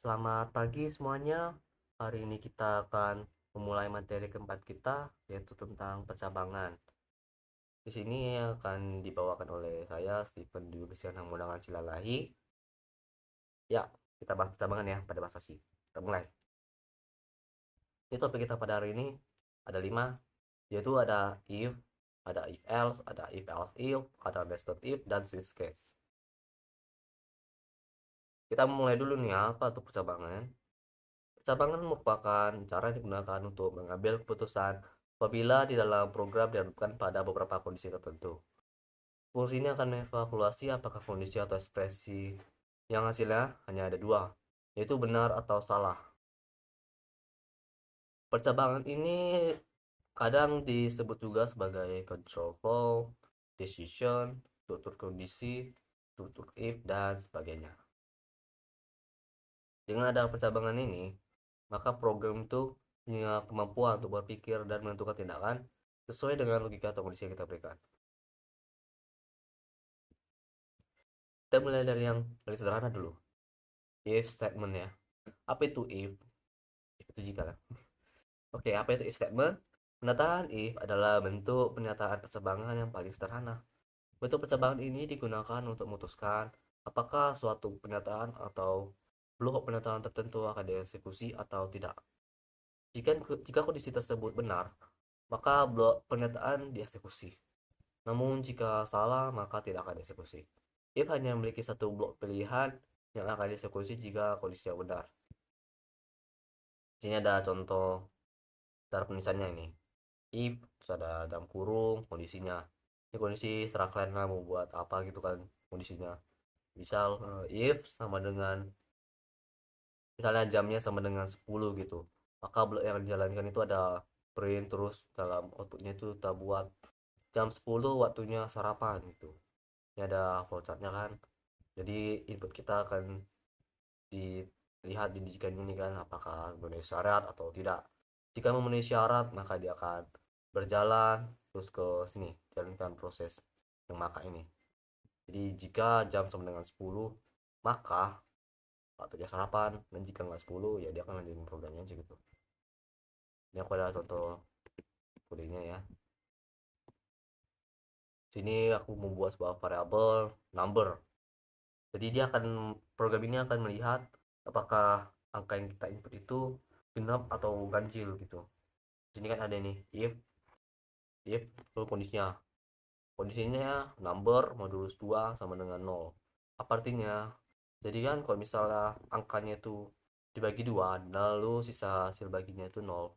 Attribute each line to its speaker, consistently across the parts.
Speaker 1: Selamat pagi semuanya. Hari ini kita akan memulai materi keempat kita, yaitu tentang percabangan. Di sini akan dibawakan oleh saya, Stephen Dwi Christian Hanggunawan Silalahi. Ya, kita bahas percabangan ya pada bahasa sih. Kita mulai. Ini topik kita pada hari ini ada 5, yaitu ada if else, ada if else if, ada nested if, dan switch case. Kita mulai dulu nih, apa tuh percabangan? Percabangan merupakan cara yang digunakan untuk mengambil keputusan apabila di dalam program diharapkan pada beberapa kondisi tertentu. Fungsi ini akan mengevaluasi apakah kondisi atau ekspresi yang hasilnya hanya ada dua, yaitu benar atau salah. Percabangan ini kadang disebut juga sebagai control flow, decision, struktur kondisi, struktur if, dan sebagainya. Dengan ada percabangan ini, maka program itu punya kemampuan untuk berpikir dan menentukan tindakan sesuai dengan logika atau kondisi yang kita berikan. Kita mulai dari yang paling sederhana dulu, if statement ya. Apa itu if? If itu jika lah. Oke, apa itu if statement? Pernyataan if adalah bentuk pernyataan percabangan yang paling sederhana. Bentuk percabangan ini digunakan untuk memutuskan apakah suatu pernyataan atau blok pernyataan tertentu akan dieksekusi atau tidak. Jika kondisi tersebut benar, maka blok pernyataan dieksekusi. Namun jika salah, maka tidak akan dieksekusi. If hanya memiliki satu blok pilihan yang akan dieksekusi jika kondisi yang benar. Di sini ada contoh cara penulisannya ini. If, terus ada dalam kurung kondisinya. Ini kondisi setelah kalian mau buat apa gitu kan kondisinya. Misal if sama dengan misalnya jamnya sama dengan 10 gitu. Maka blok yang dijalankan itu ada print, terus dalam outputnya itu kita buat jam 10 waktunya sarapan gitu. Ini ada flowchartnya kan. Jadi input kita akan dilihat didijikan ini kan apakah memenuhi syarat atau tidak. Jika memenuhi syarat maka dia akan berjalan terus ke sini jalankan proses yang maka ini. Jadi jika jam sama dengan 10 maka waktunya sarapan, dan jika nggak 10 ya dia akan lanjutin programnya aja gitu. Ini aku ada contoh kodenya ya. Sini aku membuat sebuah variabel number. Jadi program ini akan melihat apakah angka yang kita input itu genap atau ganjil gitu. Sini kan ada nih if lalu kondisinya number modulus 2 sama dengan 0. Apa artinya? Jadi kan kalau misalnya angkanya itu dibagi 2 lalu sisa hasil baginya itu 0,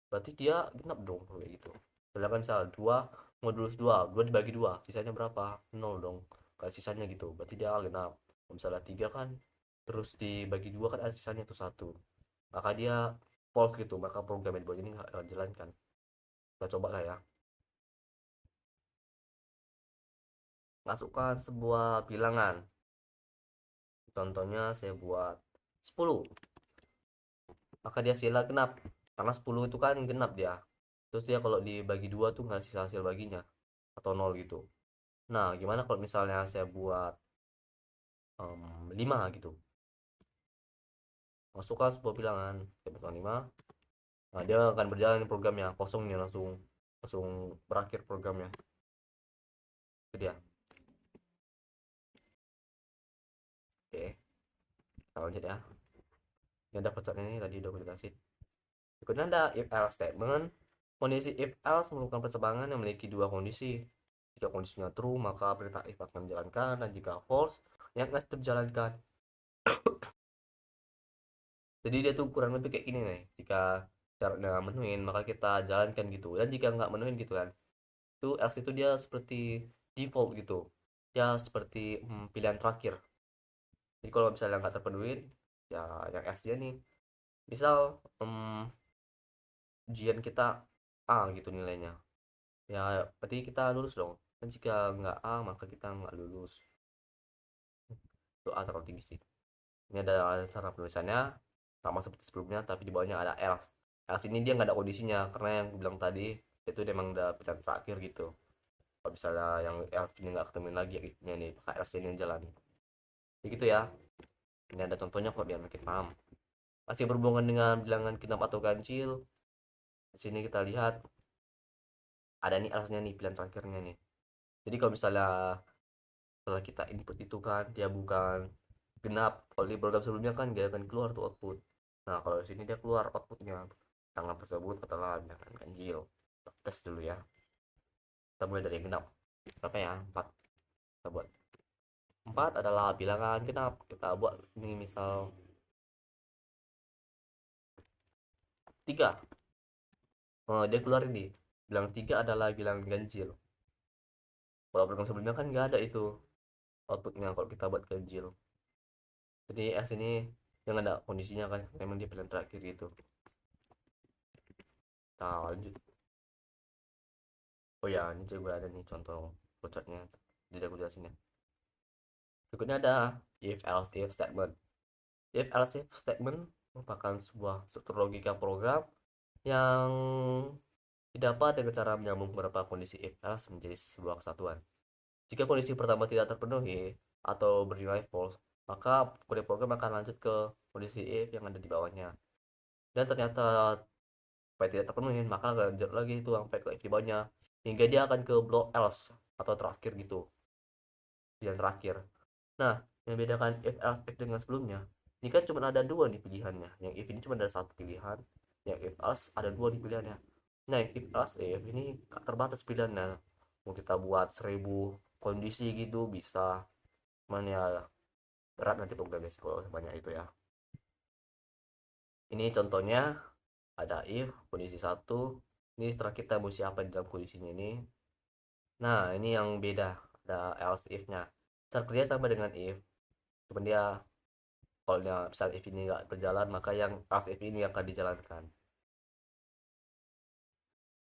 Speaker 1: berarti dia genap dong kayak gitu. Sedangkan misal 2 modulus 2 dibagi 2 sisanya berapa? 0 dong. Kayak sisanya gitu. Berarti dia genap. Kalau misalnya 3 kan terus dibagi 2 kan ada sisanya tuh 1. Maka dia false gitu. Maka program yang dibuat ini nggak jalankan. Kita coba lah ya. Masukkan sebuah bilangan. Contohnya saya buat 10. Maka dia sila genap. Karena 10 itu kan genap dia. Terus dia kalau dibagi 2 tuh nggak sisa hasil baginya. Atau 0 gitu. Nah, gimana kalau misalnya saya buat 5 gitu. Masukkan sebuah bilangan. Saya buat 5. Nah, dia akan berjalan programnya. Kosongnya langsung langsung berakhir programnya. Itu dia. Oke, kita lanjut ya. Ini ada percakapan ini tadi udah kita kasih. Berikutnya ada if else statement. Kondisi if else merupakan percabangan yang memiliki dua kondisi. Jika kondisinya true, maka perintah if akan menjalankan, dan jika false, yang else terjalankan. Jadi dia tuh kurang lebih kayak gini nih. Jika syaratnya menuhin, maka kita jalankan gitu. Dan jika nggak menuhin gitu kan, itu else itu dia seperti default gitu. Ya seperti pilihan terakhir. Jadi kalau misalnya nggak terpenuhi, ya yang else dia nih. Misal ujian kita A gitu nilainya, ya berarti kita lulus dong. Dan jika nggak A maka kita nggak lulus. Itu A terlalu tinggi sih. Ini ada cara penulisannya sama seperti sebelumnya, tapi di bawahnya ada else. Else ini dia nggak ada kondisinya karena yang gue bilang tadi itu memang udah pilihan terakhir gitu. Kalau misalnya yang else ini nggak ketemuin lagi ya nih, maka else ini yang jalan. Jadi gitu ya. Ini ada contohnya kok biar makin paham. Masih berhubungan dengan bilangan genap atau ganjil. Di sini kita lihat ada nih else-nya nih, pilihan terakhirnya nih. Jadi kalau misalnya setelah kita input itu kan dia bukan genap, kalau di program sebelumnya kan dia akan keluar tuh output. Nah kalau di sini dia keluar outputnya, tanggal tersebut adalah bilangan ganjil. Tes dulu ya, kita mulai dari genap. Berapa ya? 4. Kita buat 4 adalah bilangan genap. Kita buat ini misal 3. Dia keluar ini bilang 3 adalah bilangan ganjil. Kalau program sebelumnya kan nggak ada itu outputnya kalau kita buat ganjil. Jadi S ini yang ada kondisinya kan memang dia pilihan terakhir gitu. Kita lanjut. Oh ya, ini juga ada nih contoh flowchartnya, tidak aku jelasin ya. Berikutnya ada if else if statement. If else if statement merupakan sebuah struktur logika program yang didapat dengan cara menyambung beberapa kondisi if else menjadi sebuah kesatuan. Jika kondisi pertama tidak terpenuhi atau bernilai false, maka kode program akan lanjut ke kondisi if yang ada di bawahnya. Dan ternyata supaya tidak terpenuhi, maka lanjut lagi itu sampai ke if di bawahnya hingga dia akan ke block else atau terakhir gitu, yang terakhir. Nah, yang membedakan if else if dengan sebelumnya, ini kan cuma ada dua nih pilihannya. Yang if ini cuma ada satu pilihan, yang if else ada dua di pilihannya. Nah, yang if else if ini terbatas pilihannya. Mau kita buat 1000 kondisi gitu bisa, cuman ya berat nanti programnya sih kalau banyak itu ya. Ini contohnya ada if kondisi satu, ini setelah kita mau siapa di dalam kondisinya ini. Nah, ini yang beda, ada else if-nya. Cara kerja sama dengan if, cuman dia kalau dia misal if ini nggak berjalan, maka yang else if ini akan dijalankan.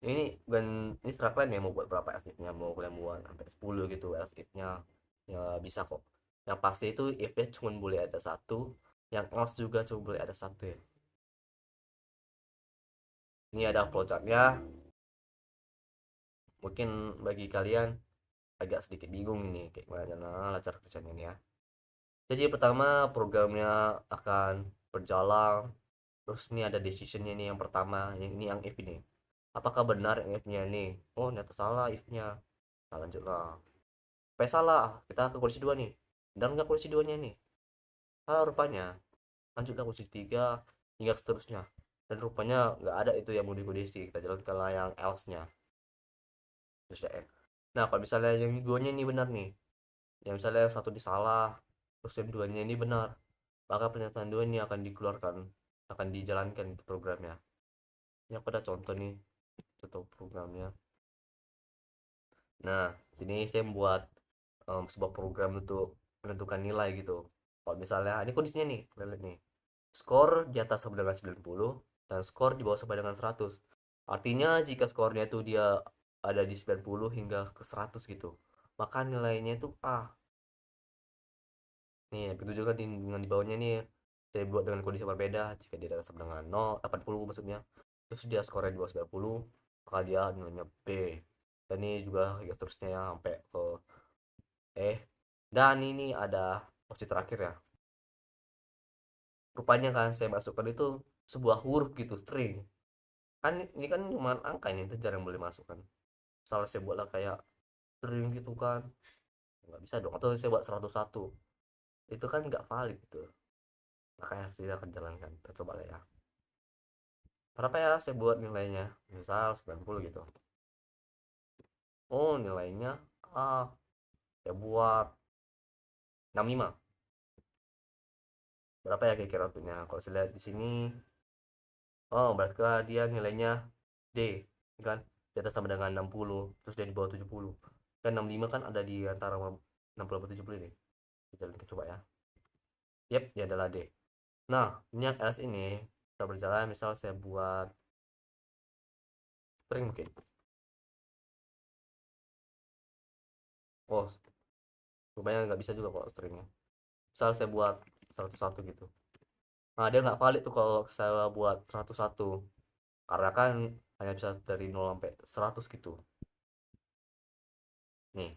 Speaker 1: Ini bukan, ini setelah kalian ya mau buat berapa else if-nya, mau kalian buat sampai 10 gitu else if-nya, ya bisa kok. Yang pasti itu if-nya cuma boleh ada satu, yang else juga cuma boleh ada satu ya. Ini ada flowchart-nya, mungkin bagi kalian agak sedikit bingung ini kayak mana cara kerjanya ini ya. Jadi pertama programnya akan berjalan, terus ini ada decisionnya nih yang pertama, yang ini yang if ini. Apakah benar yang if-nya ini? Oh, ternyata salah if-nya. Nah, lanjutlah. Supaya salah, kita ke kondisi dua nih. Dan nggak kondisi duanya nih? Ah, rupanya. Lanjutlah kondisi tiga hingga seterusnya. Dan rupanya nggak ada itu yang mau dikondisi. Kita jalankan yang else-nya. Terus ya. Nah, kalau misalnya yang duanya ini benar nih, yang misalnya yang satu disalah, terus yang duanya ini benar, maka pernyataan dua ini akan dikeluarkan, akan dijalankan itu programnya. Ini aku ada contoh nih, contoh programnya. Nah, sini saya membuat sebuah program untuk menentukan nilai gitu. Kalau misalnya ini kondisinya nih, kalian lihat nih, skor di atas sama dengan 90 dan skor di bawah sama dengan 100. Artinya jika skornya itu dia ada di 90 hingga ke 100 gitu, maka nilainya itu A. Nih, begitu juga dengan di bawahnya nih. Saya buat dengan kondisi berbeda. Jika dia sama dengan 0, 80 maksudnya. Terus dia skornya di bawah 90, maka dia nilainya B. Dan ini juga ya seterusnya ya sampai ke E. Dan ini ada opsi terakhir ya. Rupanya kan saya masukkan itu sebuah huruf gitu, string. Kan ini kan cuma angka ini, itu jarang boleh masukkan. Salah saya buatlah kayak string gitu kan. Nggak bisa dong. Atau saya buat 101. Itu kan nggak valid gitu. Makanya saya akan jalankan. Kita coba lah ya. Berapa ya saya buat nilainya? Misal 90 gitu. Oh, nilainya ah saya buat 65. Berapa ya kira-kira waktunya? Kalau saya lihat di sini, oh berarti dia nilainya D, kan? Di atas sama dengan 60, terus dia di bawah 70. Kan 65 kan ada di antara 60 dan 70 ini. Kita coba ya. Yep, dia adalah D. Nah, ini yang else ini kita berjalan, misal saya buat string mungkin. Oh, lumayan nggak bisa juga kok stringnya. Misal saya buat 101 gitu. Nah, dia nggak valid tuh kalau saya buat 101. Karena kan hanya bisa dari 0 sampai 100 gitu. Nih,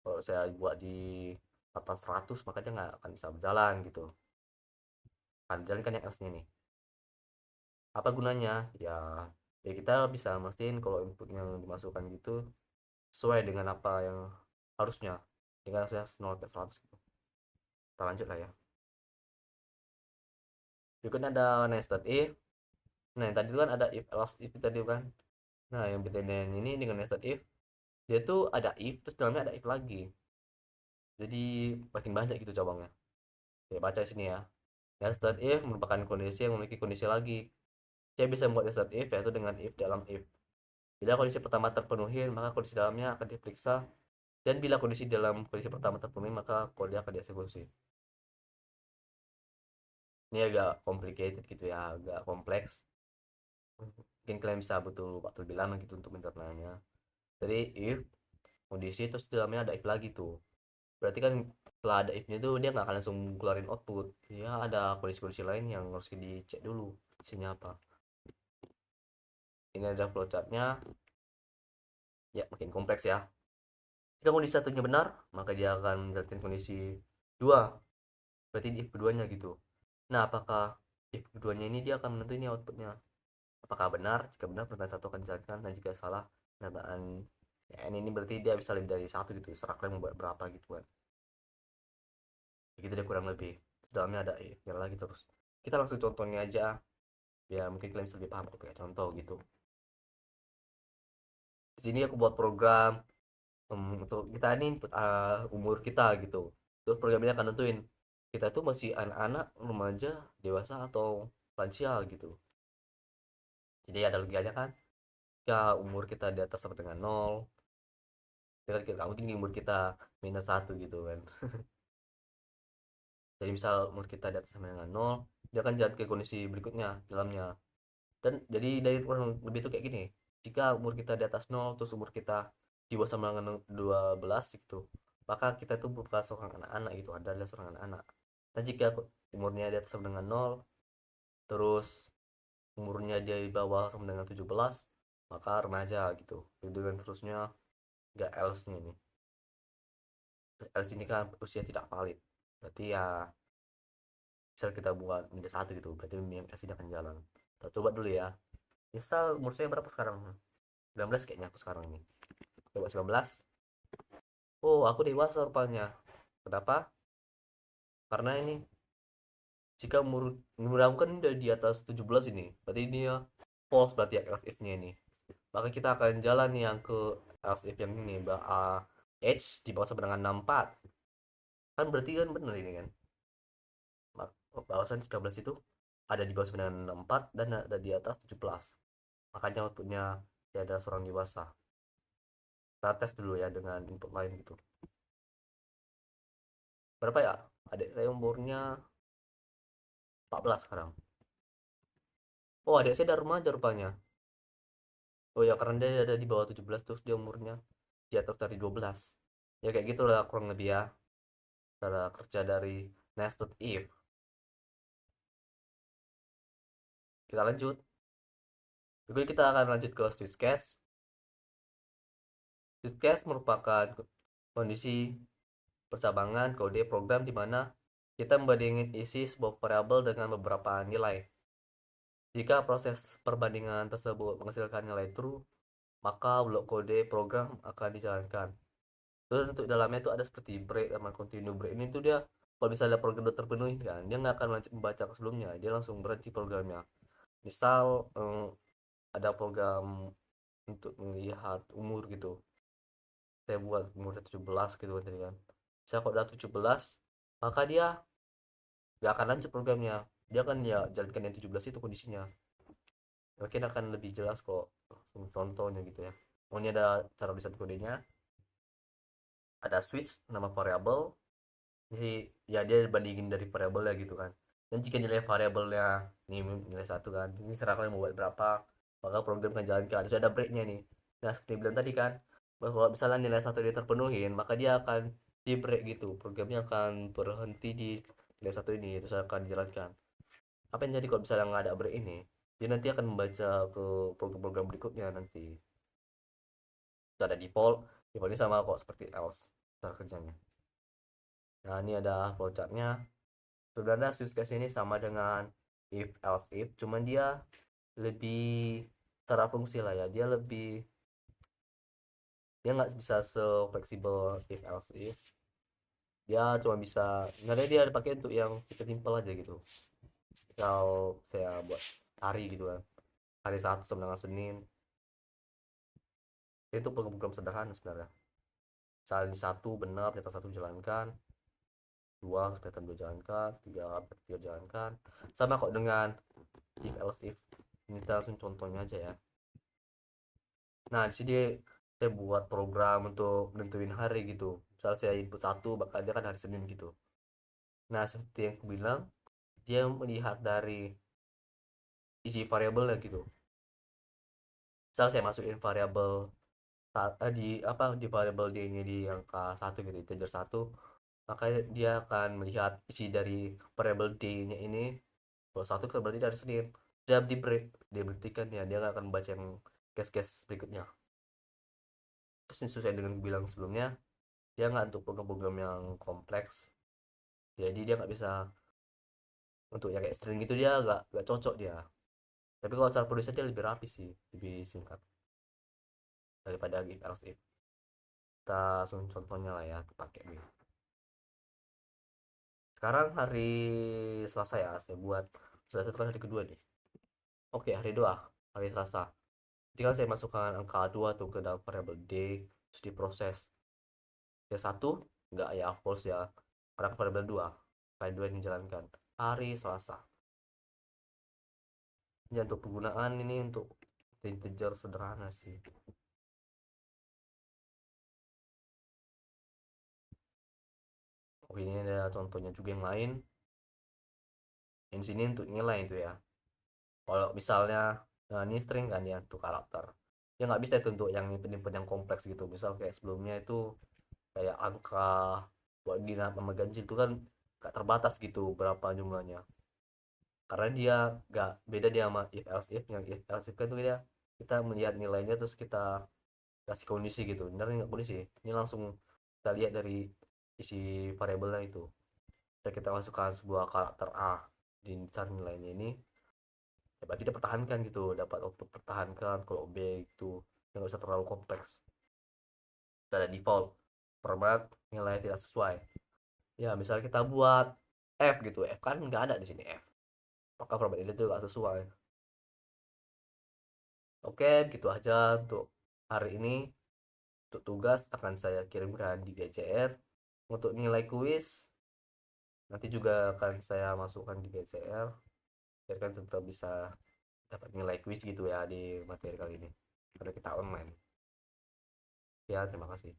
Speaker 1: kalau saya buat di atas 100 maka dia nggak akan bisa berjalan gitu. Kan jalan kan yang else-nya nih. Apa gunanya? Ya kita bisa mastiin kalau input yang dimasukkan gitu sesuai dengan apa yang harusnya, dengan harusnya 0 ke 100 gitu. Kita lanjut lah ya. Berikutnya ada nested if. Nah yang tadi itu kan ada if else if tadi kan. Nah yang bedanya ini dengan nested if, dia tuh ada if terus dalamnya ada if lagi, jadi makin banyak gitu cabangnya. Ya baca sini ya. Nested if merupakan kondisi yang memiliki kondisi lagi. Saya bisa membuat nested if yaitu dengan if dalam if. Bila kondisi pertama terpenuhi, maka kondisi dalamnya akan diperiksa. Dan bila kondisi dalam kondisi pertama terpenuhi, maka kode akan dieksekusi. Ini agak complicated gitu ya, agak kompleks. Mungkin kalian bisa butuh waktu lebih lama gitu untuk mencernanya. Jadi if kondisi terus dalamnya ada if lagi tuh. Berarti kan setelah ada if-nya tuh dia nggak akan langsung keluarin output. Ya ada kondisi-kondisi lain yang harus dicek dulu isinya apa. Ini ada flowchartnya. Ya makin kompleks ya. Jika kondisi satunya benar, maka dia akan menjalankan kondisi dua. Berarti if keduanya gitu. Nah, apakah if keduanya ini dia akan menentukan ini outputnya. Apakah benar? Jika benar, pernyataan satu akan dijalankan, dan jika salah, pernyataan ya, ini berarti dia bisa lebih dari satu gitu. Serah kalian membuat berapa gitu kan. Begitu dia kurang lebih. Dalamnya ada if-nya lagi terus. Kita langsung contohnya aja. Ya mungkin kalian bisa lebih paham kalau pakai contoh gitu. Di sini aku buat program untuk kita ini input umur kita gitu. Terus programnya akan nentuin kita tuh masih anak-anak, remaja, dewasa atau lansia gitu. Jadi ada logikanya kan, ya umur kita di atas sama dengan nol, dengan kita mungkin umur kita minus satu gitu kan. Jadi misal umur kita di atas sama dengan nol, dia akan jalan ke kondisi berikutnya dalamnya. Dan jadi dari kurang lebih itu kayak gini, jika umur kita di atas nol terus umur kita di bawah sama dengan 12 gitu, maka kita itu bukan seorang anak-anak gitu, adalah seorang anak-anak. Dan jika umurnya di atas sama dengan nol, terus umurnya dia di bawah sama dengan 17, maka remaja gitu. Itu dan terusnya, nggak else nya nih. Terus else ini kan usia tidak valid, berarti ya misal kita buat minus satu gitu, berarti else ini akan jalan. Kita coba dulu ya, misal umur saya berapa sekarang? 19 kayaknya aku sekarang nih. Coba 19. Oh aku dewasa rupanya. Kenapa? Karena ini jika umur aku kan udah di atas 17 ini, berarti ini ya false, berarti ya else if nya ini. Maka kita akan jalan nih yang ke else if yang ini, age di bawah sama dengan 64. Kan berarti kan bener ini kan. Bahwasan 19 itu ada di bawah sama dengan 64 dan ada di atas 17. Makanya outputnya dia ada seorang dewasa. Kita tes dulu ya dengan input lain gitu. Berapa ya? Adik saya umurnya 14 sekarang. Oh, adik saya udah remaja rupanya. Oh ya, karena dia ada di bawah 17 terus dia umurnya di atas dari 12. Ya kayak gitulah kurang lebih ya cara kerja dari nested if. Kita lanjut. Berikut kita akan lanjut ke switch case. Switch case merupakan kondisi percabangan kode program di mana kita membandingkan isi sebuah variabel dengan beberapa nilai. Jika proses perbandingan tersebut menghasilkan nilai true, maka blok kode program akan dijalankan. Terus untuk dalamnya itu ada seperti break sama continue break. Ini tuh dia kalau misalnya program udah terpenuhi kan, dia nggak akan lanjut membaca ke sebelumnya, dia langsung berhenti programnya. Misal ada program untuk melihat umur gitu, saya buat umur 17 gitu kan tadi kan. Saya kalau udah 17, maka dia nggak akan lanjut programnya, dia akan ya jalankan yang 17 itu kondisinya. Mungkin akan lebih jelas kok contohnya gitu ya. Oh, ini ada cara tulisan kodenya, ada switch nama variabel. Jadi ya dia bandingin dari variabelnya gitu kan. Dan jika nilai variabelnya ini nilai satu kan, ini serah kalian mau buat berapa, maka program kan jalankan. Terus ada breaknya nih. Nah seperti bilang tadi kan, bahwa misalnya nilai satu dia terpenuhin, maka dia akan di break gitu. Programnya akan berhenti di nilai satu ini, terus akan dijalankan. Apa yang jadi kalau misalnya nggak ada break ini? Dia nanti akan membaca ke program-program berikutnya nanti. Itu ada default, default ini sama kok seperti else cara kerjanya. Nah ini ada flowchartnya. Sebenarnya use case ini sama dengan if else if, cuman dia lebih secara fungsi lah ya, dia nggak bisa se fleksibel if else if. Dia cuma bisa, sebenarnya dia dipakai untuk yang simple aja gitu. Kalau saya buat hari gitu kan, hari Sabtu sama dengan Senin, itu program sederhana sebenarnya. Misalnya satu benar, ternyata satu jalankan, dua kelihatan dua jalankan, tiga tiga jalankan. Sama kok dengan if else if. Ini kita langsung contohnya aja ya. Nah, di sini saya buat program untuk nentuin hari gitu. Misal saya input satu, bakal dia kan hari Senin gitu. Nah, seperti yang aku bilang, dia melihat dari isi variabelnya gitu. Misal saya masukin variabel di apa di variabel D nya di angka satu gitu, integer satu, maka dia akan melihat isi dari variabel D nya ini. Kalau satu kan berarti dari Senin. Dia di break, dia berhentikan ya, dia nggak akan membaca yang case-case berikutnya. Terus ini sesuai dengan bilang sebelumnya, dia nggak untuk program-program yang kompleks, jadi dia nggak bisa untuk yang kayak string gitu, dia nggak cocok dia. Tapi kalau cara tulisnya dia lebih rapi sih, lebih singkat daripada if else if. Kita langsung contohnya lah ya, pakai nih. Sekarang hari Selasa ya, saya buat Selasa itu kan hari kedua nih. Oke, hari dua, hari Selasa. Jadi kan saya masukkan angka 2 tuh ke dalam variabel D, terus diproses. Ya satu nggak ya false ya, karena variabel 2 kali 2 ini dijalankan hari Selasa. Ini untuk penggunaan ini untuk integer sederhana sih. Oh, ini ada contohnya juga yang lain. Yang sini untuk nilai itu ya. Kalau misalnya, nah ini string kan ya untuk karakter. Ya nggak bisa itu untuk yang input yang kompleks gitu. Misal kayak sebelumnya itu kayak angka buat dinam sama ganjil itu kan nggak terbatas gitu berapa jumlahnya. Karena dia nggak beda dia sama if else if. Yang if else if kan itu dia kita melihat nilainya terus kita kasih kondisi gitu. Benar nggak kondisi? Ini langsung kita lihat dari isi variabelnya itu. Kita masukkan sebuah karakter A di cari nilainya ini, ya berarti dia pertahankan gitu, dapat output pertahankan. Kalau B itu yang nggak bisa terlalu kompleks, ada default format nilai tidak sesuai. Ya misalnya kita buat F gitu, F kan nggak ada di sini F, maka format ini tuh nggak sesuai. Oke, begitu aja untuk hari ini. Untuk tugas akan saya kirimkan di GCR. Untuk nilai kuis nanti juga akan saya masukkan di GCR, biar kan tetap bisa dapat nilai kuis gitu ya di materi kali ini, karena kita online. Ya, terima kasih.